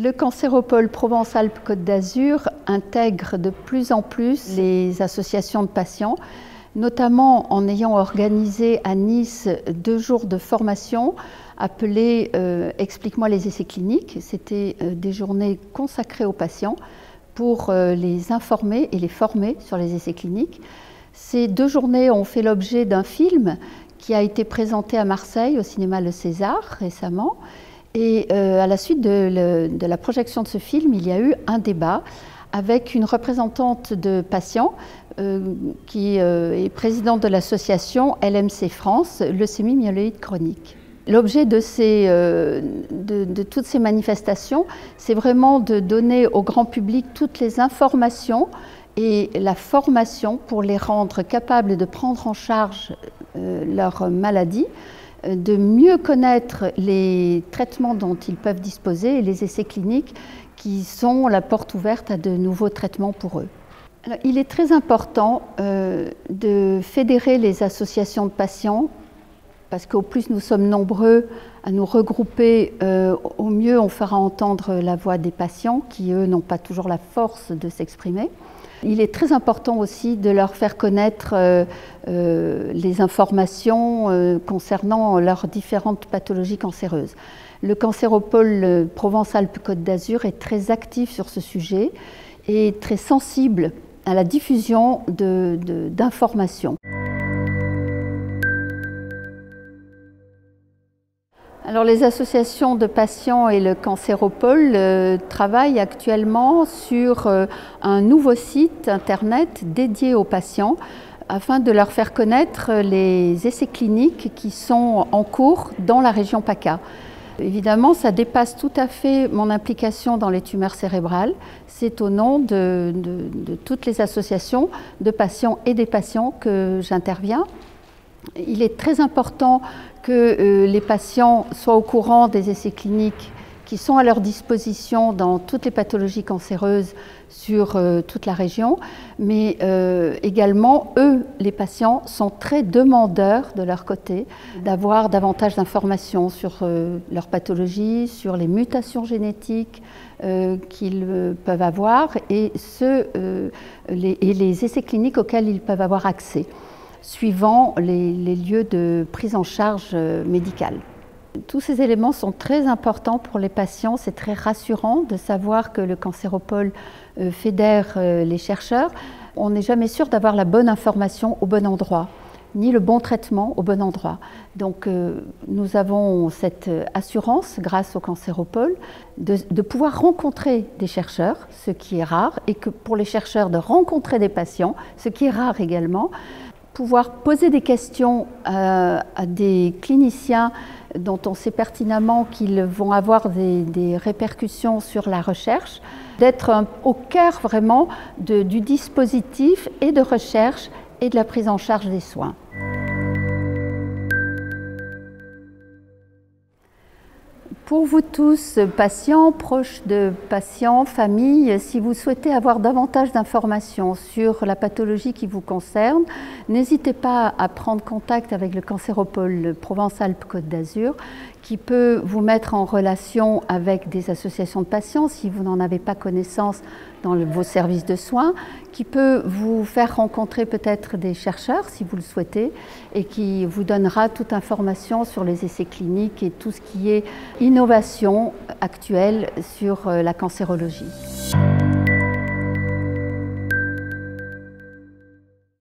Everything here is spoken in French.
Le Cancéropole Provence-Alpes-Côte d'Azur intègre de plus en plus les associations de patients, notamment en ayant organisé à Nice 2 jours de formation appelés Explique-moi les essais cliniques. C'était des journées consacrées aux patients pour les informer et les former sur les essais cliniques. Ces 2 journées ont fait l'objet d'un film qui a été présenté à Marseille au cinéma Le César récemment. Et à la suite de la projection de ce film, il y a eu un débat avec une représentante de patients qui est présidente de l'association LMC France, leucémie myéloïde chronique. L'objet de toutes ces manifestations, c'est vraiment de donner au grand public toutes les informations et la formation pour les rendre capables de prendre en charge leur maladie, de mieux connaître les traitements dont ils peuvent disposer et les essais cliniques qui sont la porte ouverte à de nouveaux traitements pour eux. Alors, il est très important de fédérer les associations de patients parce qu'au plus nous sommes nombreux à nous regrouper, au mieux on fera entendre la voix des patients qui, eux, n'ont pas toujours la force de s'exprimer. Il est très important aussi de leur faire connaître les informations concernant leurs différentes pathologies cancéreuses. Le Cancéropole Provence-Alpes-Côte d'Azur est très actif sur ce sujet et très sensible à la diffusion d'informations. Alors, les associations de patients et le Cancéropole travaillent actuellement sur un nouveau site internet dédié aux patients afin de leur faire connaître les essais cliniques qui sont en cours dans la région PACA. Évidemment, ça dépasse tout à fait mon implication dans les tumeurs cérébrales. C'est au nom de toutes les associations de patients et des patients que j'interviens. Il est très important que les patients soient au courant des essais cliniques qui sont à leur disposition dans toutes les pathologies cancéreuses sur toute la région, mais également, eux, les patients, sont très demandeurs de leur côté d'avoir davantage d'informations sur leur pathologie, sur les mutations génétiques qu'ils peuvent avoir et les essais cliniques auxquels ils peuvent avoir accès, suivant les lieux de prise en charge médicale. Tous ces éléments sont très importants pour les patients. C'est très rassurant de savoir que le Cancéropole fédère les chercheurs. On n'est jamais sûr d'avoir la bonne information au bon endroit, ni le bon traitement au bon endroit. Donc nous avons cette assurance, grâce au Cancéropole, de pouvoir rencontrer des chercheurs, ce qui est rare, et que pour les chercheurs de rencontrer des patients, ce qui est rare également, pouvoir poser des questions à des cliniciens dont on sait pertinemment qu'ils vont avoir des répercussions sur la recherche, d'être au cœur vraiment du dispositif et de recherche et de la prise en charge des soins. Pour vous tous, patients, proches de patients, familles, si vous souhaitez avoir davantage d'informations sur la pathologie qui vous concerne, n'hésitez pas à prendre contact avec le Cancéropole Provence-Alpes-Côte d'Azur qui peut vous mettre en relation avec des associations de patients si vous n'en avez pas connaissance dans vos services de soins, qui peut vous faire rencontrer peut-être des chercheurs si vous le souhaitez et qui vous donnera toute information sur les essais cliniques et tout ce qui est innovation actuelle sur la cancérologie.